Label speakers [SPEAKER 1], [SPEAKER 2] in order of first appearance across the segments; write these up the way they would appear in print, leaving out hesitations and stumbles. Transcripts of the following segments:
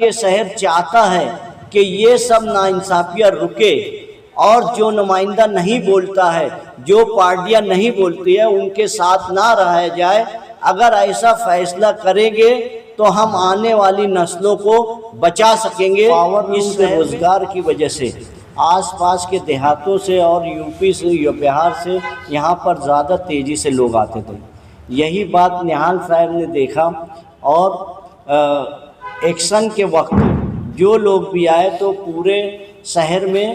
[SPEAKER 1] یہ شہر چاہتا ہے کہ یہ سب ناانصافیاں رکے اور جو نمائندہ نہیں بولتا ہے، جو پارٹیاں نہیں بولتی ہے، ان کے ساتھ نہ رہا جائے، اگر ایسا فیصلہ کریں گے تو ہم آنے والی نسلوں کو بچا سکیں گے۔ اس روزگار کی وجہ سے آس پاس کے دیہاتوں سے اور یو پی سے یا بہار سے یہاں پر زیادہ تیزی سے لوگ آتے تھے۔ یہی بات نہال صاحب نے دیکھا اور ایکشن کے وقت جو لوگ بھی آئے تو پورے شہر میں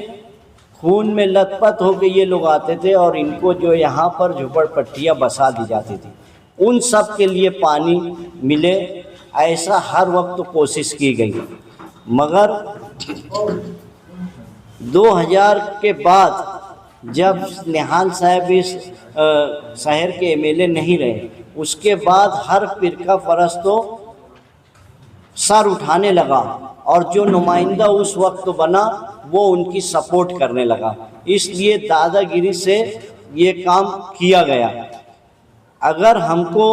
[SPEAKER 1] خون میں لت پت ہو کے یہ لوگ آتے تھے اور ان کو جو یہاں پر جھوپڑ پٹیاں بسا دی جاتی تھی، ان سب کے لیے پانی ملے، ایسا ہر وقت کوشش کی گئی۔ مگر 2000 کے بعد جب نہال صاحب اس شہر کے ایم ایل اے نہیں رہے، اس کے بعد ہر فرقہ پرست تو سر اٹھانے لگا اور جو نمائندہ اس وقت بنا وہ ان کی سپورٹ کرنے لگا۔ اس لیے دادا گیری سے یہ کام کیا گیا۔ اگر ہم کو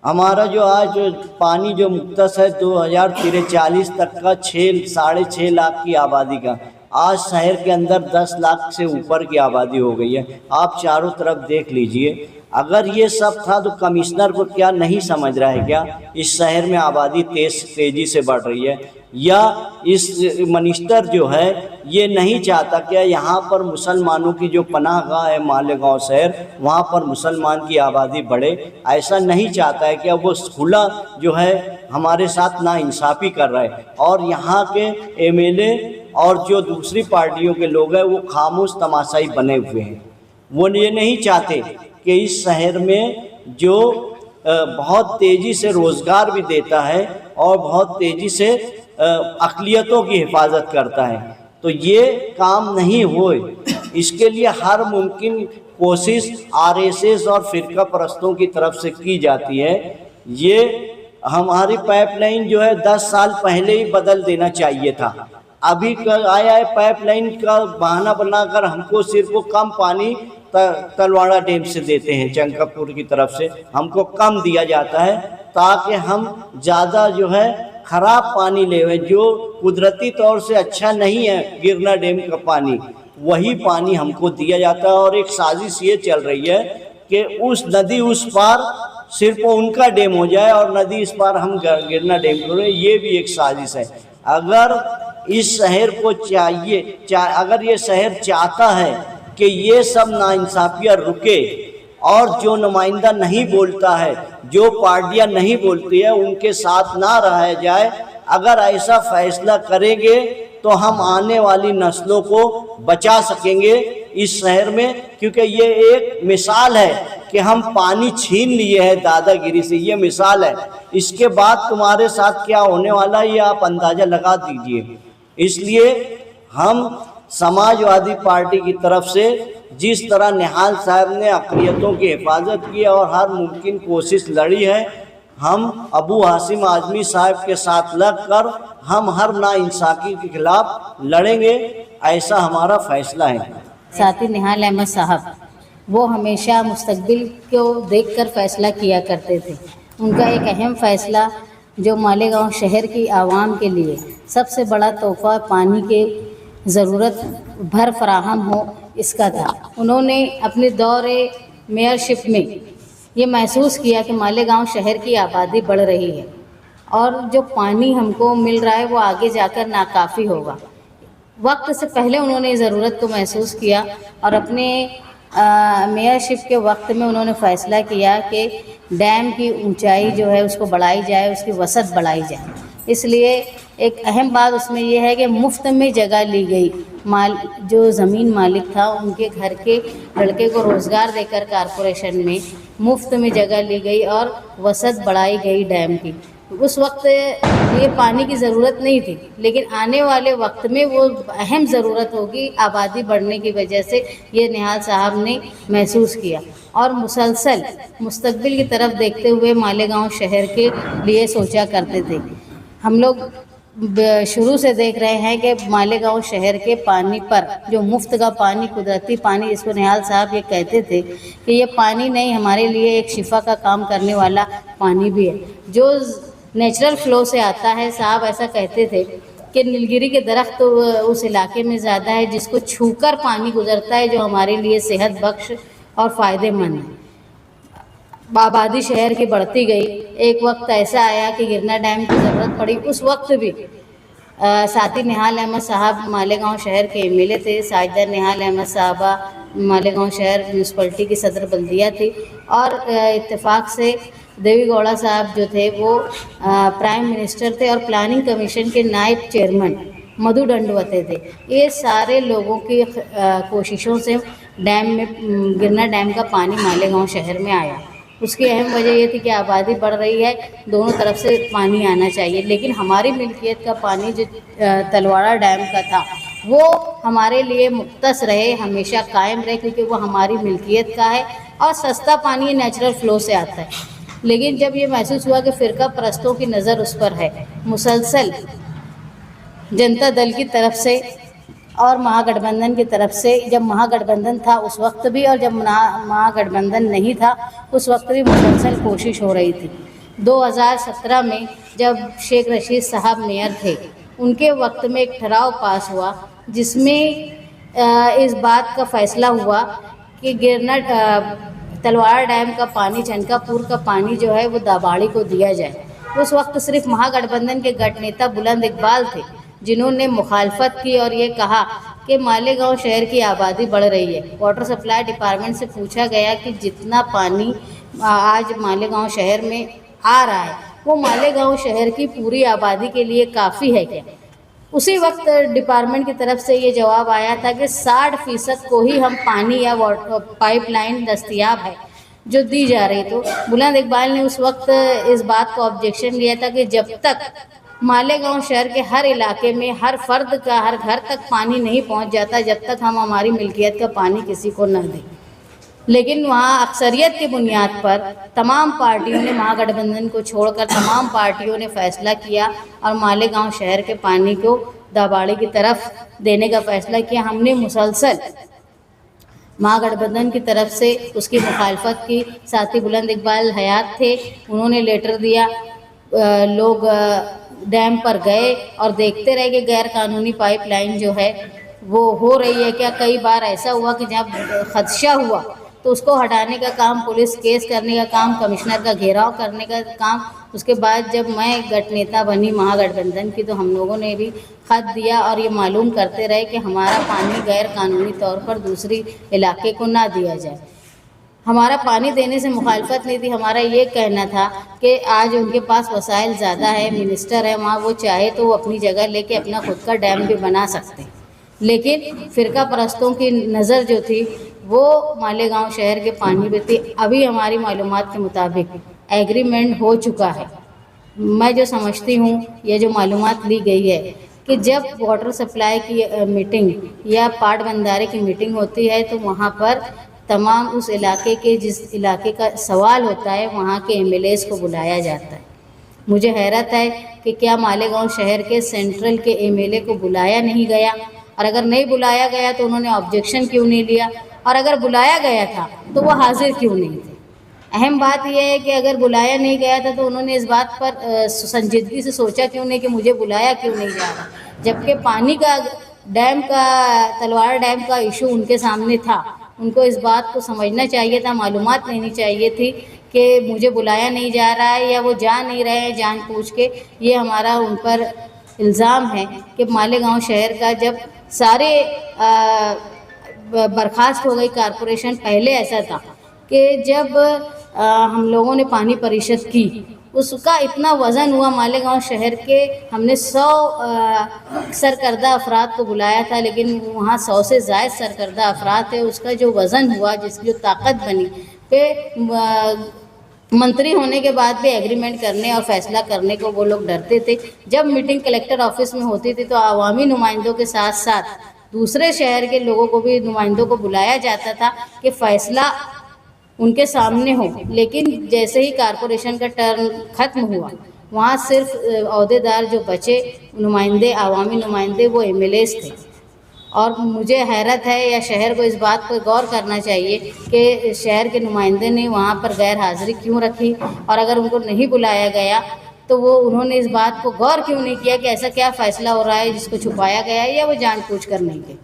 [SPEAKER 1] ہمارا جو آج پانی جو مختص ہے 2040 تک کا 6.5 لاکھ کی آبادی کا، آج شہر کے اندر 10 لاکھ سے اوپر کی آبادی ہو گئی ہے۔ آپ چاروں طرف دیکھ لیجئے، اگر یہ سب تھا تو کمشنر کو کیا نہیں سمجھ رہا ہے کیا اس شہر میں آبادی تیزی سے بڑھ رہی ہے؟ یا اس منسٹر جو ہے یہ نہیں چاہتا کہ یہاں پر مسلمانوں کی جو پناہ گاہ ہے مالیگاؤں شہر، وہاں پر مسلمان کی آبادی بڑھے؟ ایسا نہیں چاہتا ہے کہ وہ کھلا جو ہے ہمارے ساتھ ناانصافی کر رہا ہے، اور یہاں کے ایم ایل اے اور جو دوسری پارٹیوں کے لوگ ہیں وہ خاموش تماشائی بنے ہوئے ہیں۔ وہ یہ نہیں چاہتے کہ اس شہر میں جو بہت تیزی سے روزگار بھی دیتا ہے اور بہت تیزی سے اقلیتوں کی حفاظت کرتا ہے، تو یہ کام نہیں ہوئے۔ اس کے لیے ہر ممکن کوشش RSS اور فرقہ پرستوں کی طرف سے کی جاتی ہے۔ یہ ہماری پائپ لائن جو ہے 10 سال پہلے ہی بدل دینا چاہیے تھا۔ ابھی آیا ہے پائپ لائن کا بہانہ بنا کر ہم کو صرف کم پانی تلواڑا ڈیم سے دیتے ہیں، چنکا پور کی طرف سے ہم کو کم دیا جاتا ہے تاکہ ہم زیادہ جو ہے خراب پانی لے ہوئے، جو قدرتی طور سے اچھا نہیں ہے گرنا ڈیم کا پانی، وہی پانی ہم کو دیا جاتا ہے۔ اور ایک سازش یہ چل رہی ہے کہ اس ندی اس پار صرف ان کا ڈیم ہو جائے اور ندی اس پار ہم گرنا ڈیم کریں، یہ بھی ایک سازش ہے۔ اگر اس شہر کو اگر یہ شہر چاہتا ہے کہ یہ سب ناانصافیاں رکے اور جو نمائندہ نہیں بولتا ہے، جو پارٹیاں نہیں بولتی ہے، ان کے ساتھ نہ رہا جائے، اگر ایسا فیصلہ کریں گے تو ہم آنے والی نسلوں کو بچا سکیں گے اس شہر میں، کیونکہ یہ ایک مثال ہے کہ ہم پانی چھین لیے ہیں دادا گیری سے، یہ مثال ہے۔ اس کے بعد تمہارے ساتھ کیا ہونے والا ہے یہ آپ اندازہ لگا دیجئے۔ اس لیے ہم سماجوادی پارٹی کی طرف سے جس طرح نہال صاحب نے اقلیتوں کی حفاظت کی اور ہر ممکن کوشش لڑی ہے، ہم ابو ہاشم اعظمی صاحب کے ساتھ لگ کر ہم ہر ناانصافی کے خلاف لڑیں گے، ایسا ہمارا فیصلہ ہے۔
[SPEAKER 2] ساتھی نہال احمد صاحب وہ ہمیشہ مستقبل کو دیکھ کر فیصلہ کیا کرتے تھے۔ ان کا ایک اہم فیصلہ جو مالیگاؤں شہر کی عوام کے لیے سب سے بڑا تحفہ پانی کے ضرورت بھر فراہم ہو اس کا تھا۔ انہوں نے اپنے دور میئرشپ میں یہ محسوس کیا کہ مالیگاؤں شہر کی آبادی بڑھ رہی ہے اور جو پانی ہم کو مل رہا ہے وہ آگے جا کر ناکافی ہوگا۔ وقت سے پہلے انہوں نے ضرورت کو محسوس کیا اور اپنے میئرشپ کے وقت میں انہوں نے فیصلہ کیا کہ ڈیم کی اونچائی جو ہے اس کو بڑھائی جائے، اس کی وسعت بڑھائی جائے۔ اس لیے ایک اہم بات اس میں یہ ہے کہ مفت میں جگہ لی گئی، جو زمین مالک تھا ان کے گھر کے لڑکے کو روزگار دے کر کارپوریشن میں مفت میں جگہ لی گئی اور وسعت بڑھائی گئی ڈیم کی۔ اس وقت یہ پانی کی ضرورت نہیں تھی، لیکن آنے والے وقت میں وہ اہم ضرورت ہوگی آبادی بڑھنے کی وجہ سے، یہ نہال صاحب نے محسوس کیا اور مسلسل مستقبل کی طرف دیکھتے ہوئے مالیگاؤں شہر کے لیے سوچا کرتے تھے۔ ہم لوگ شروع سے دیکھ رہے ہیں کہ مالیگاؤں شہر کے پانی پر جو مفت کا پانی، قدرتی پانی جس کو نہال صاحب یہ کہتے تھے کہ یہ پانی نہیں، ہمارے لیے ایک شفا کا کام کرنے والا پانی بھی ہے۔ جو نیچرل فلو سے آتا ہے۔ صاحب ایسا کہتے تھے کہ نیلگری کے درخت اس علاقے میں زیادہ ہے جس کو چھو کر پانی گزرتا ہے، جو ہمارے لیے صحت بخش اور فائدہ مند ہے۔ آبادی شہر کی بڑھتی گئی، ایک وقت ایسا آیا کہ گرنا ڈیم کی ضرورت پڑی۔ اس وقت بھی ساتھی نہال احمد صاحب مالیگاؤں شہر کے ایم ایل اے تھے، ساجدہ نہال احمد صاحبہ مالیگاؤں شہر میونسپلٹی کی صدر بلدیہ تھی، اور اتفاق سے دیوی گوڑا صاحب جو تھے وہ پرائم منسٹر تھے، اور پلاننگ کمیشن کے نائب چیئرمین مدھو ڈنڈوتے تھے۔ یہ سارے لوگوں کی کوششوں سے ڈیم میں گرنا ڈیم کا پانی مالیگاؤں شہر میں آیا۔ اس کی اہم وجہ یہ تھی کہ آبادی بڑھ رہی ہے، دونوں طرف سے پانی آنا چاہیے، لیکن ہماری ملکیت کا پانی جو تلواڑا ڈیم کا تھا وہ ہمارے لیے مختص رہے، ہمیشہ قائم رہے، کیونکہ وہ ہماری ملکیت کا ہے اور سستا پانی نیچرل فلو سے آتا ہے۔ لیکن جب یہ محسوس ہوا کہ فرقہ پرستوں کی نظر اس پر ہے، مسلسل جنتا دل کی طرف سے اور مہا گٹھ بندھن کی طرف سے، جب مہا گٹھ بندھن تھا اس وقت بھی اور جب مہا گٹھ بندھن نہیں تھا اس وقت بھی مسلسل کوشش ہو رہی تھی۔ 2017 میں جب شیخ رشید صاحب میئر تھے، ان کے وقت میں ایک ٹھراؤ پاس ہوا جس میں اس بات کا فیصلہ ہوا کہ گرنا تلواڑا ڈیم کا پانی، چنکا پور کا پانی جو ہے وہ داباڑی کو دیا جائے۔ اس وقت صرف مہا گٹھ بندھن کے گٹھ نیتا بلند اقبال تھے جنہوں نے مخالفت کی اور یہ کہا کہ مالیگاؤں شہر کی آبادی بڑھ رہی ہے۔ واٹر سپلائی ڈپارٹمنٹ سے پوچھا گیا کہ جتنا پانی آج مالیگاؤں شہر میں آ رہا ہے وہ مالیگاؤں شہر کی پوری آبادی کے لیے کافی ہے کیا؟ اسی وقت ڈپارٹمنٹ کی طرف سے یہ جواب آیا تھا کہ 60% کو ہی ہم پانی یا پائپ لائن دستیاب ہے جو دی جا رہی۔ تو بلند اقبال نے اس وقت اس بات کو آبجیکشن لیا تھا کہ جب تک مالیگاؤں شہر کے ہر علاقے میں ہر فرد کا ہر گھر تک پانی نہیں پہنچ جاتا، جب تک ہم ہماری ملکیت کا پانی کسی کو نہ دیں۔ لیکن وہاں اکثریت کی بنیاد پر تمام پارٹیوں نے مہا گٹھ بندھن کو چھوڑ کر تمام پارٹیوں نے فیصلہ کیا اور مالیگاؤں شہر کے پانی کو داباڑی کی طرف دینے کا فیصلہ کیا۔ ہم نے مسلسل مہا گٹھ بندھن کی طرف سے اس کی مخالفت کی۔ ساتھی بلند اقبال حیات تھے، انہوں نے لیٹر دیا، لوگ ڈیم پر گئے اور دیکھتے رہے کہ غیر قانونی پائپ لائن جو ہے وہ ہو رہی ہے کیا۔ کئی بار ایسا ہوا کہ جب خدشہ ہوا تو اس کو ہٹانے کا کام، پولیس کیس کرنے کا کام، کمشنر کا گھیراؤ کرنے کا کام۔ اس کے بعد جب میں گٹھ نیتا بنی مہا گٹھ بندھن کی تو ہم لوگوں نے بھی خط دیا اور یہ معلوم کرتے رہے کہ ہمارا پانی غیر قانونی طور پر دوسری علاقے کو نہ دیا جائے۔ ہمارا پانی دینے سے مخالفت نہیں تھی، ہمارا یہ کہنا تھا کہ آج ان کے پاس وسائل زیادہ ہے، منسٹر ہے وہاں، وہ چاہے تو وہ اپنی جگہ لے کے اپنا خود کا ڈیم بھی بنا سکتے ہیں۔ لیکن فرقہ پرستوں کی نظر جو تھی وہ مالیگاؤں شہر کے پانی پہ تھی۔ ابھی ہماری معلومات کے مطابق ایگریمنٹ ہو چکا ہے۔ میں جو سمجھتی ہوں، یہ جو معلومات لی گئی ہے کہ جب واٹر سپلائی کی میٹنگ یا پاٹ بندارے کی میٹنگ ہوتی ہے تو وہاں پر تمام اس علاقے کے جس علاقے کا سوال ہوتا ہے وہاں کے ایم ایل ایز کو بلایا جاتا ہے۔ مجھے حیرت ہے کہ کیا مالیگاؤں شہر کے سینٹرل کے ایم ایل اے کو بلایا نہیں گیا، اور اگر نہیں بلایا گیا تو انہوں نے آبجیکشن کیوں نہیں لیا، اور اگر بلایا گیا تھا تو وہ حاضر کیوں نہیں تھے۔ اہم بات یہ ہے کہ اگر بلایا نہیں گیا تھا تو انہوں نے اس بات پر سنجیدگی سے سوچا کیوں نہیں کہ مجھے بلایا کیوں نہیں جا رہا، جبکہ پانی کا ڈیم کا تلواڑا ڈیم کا ایشو ان کے سامنے تھا۔ ان کو اس بات کو سمجھنا چاہیے تھا، معلومات لینی چاہیے تھی کہ مجھے بلایا نہیں جا رہا ہے یا وہ جا نہیں رہے ہیں جان پوچھ کے۔ یہ ہمارا ان پر الزام ہے کہ مالیگاؤں شہر کا جب سارے برخاست ہو گئی کارپوریشن، پہلے ایسا تھا کہ جب ہم لوگوں نے پانی پریشد کی اس کا اتنا وزن ہوا مالیگاؤں شہر کے، ہم نے 100 سرکردہ افراد کو بلایا تھا، لیکن وہاں 100 سے زائد سرکردہ افراد تھے۔ اس کا جو وزن ہوا، جس کی جو طاقت بنی کہ منتری ہونے کے بعد بھی ایگریمنٹ کرنے اور فیصلہ کرنے کو وہ لوگ ڈرتے تھے۔ جب میٹنگ کلیکٹر آفس میں ہوتی تھی تو عوامی نمائندوں کے ساتھ ساتھ دوسرے شہر کے لوگوں کو بھی، نمائندوں کو بلایا جاتا تھا کہ فیصلہ ان کے سامنے ہو۔ لیکن جیسے ہی کارپوریشن کا ٹرم ختم ہوا وہاں صرف عہدیدار جو بچے نمائندے، عوامی نمائندے، وہ ایم ایل ایز تھے۔ اور مجھے حیرت ہے، یا شہر کو اس بات پر غور کرنا چاہیے کہ شہر کے نمائندے نے وہاں پر غیر حاضری کیوں رکھی، اور اگر ان کو نہیں بلایا گیا تو وہ انہوں نے اس بات کو غور کیوں نہیں کیا کہ ایسا کیا فیصلہ ہو رہا ہے جس کو چھپایا گیا ہے یا وہ جان بوجھ کر نہیں کیا.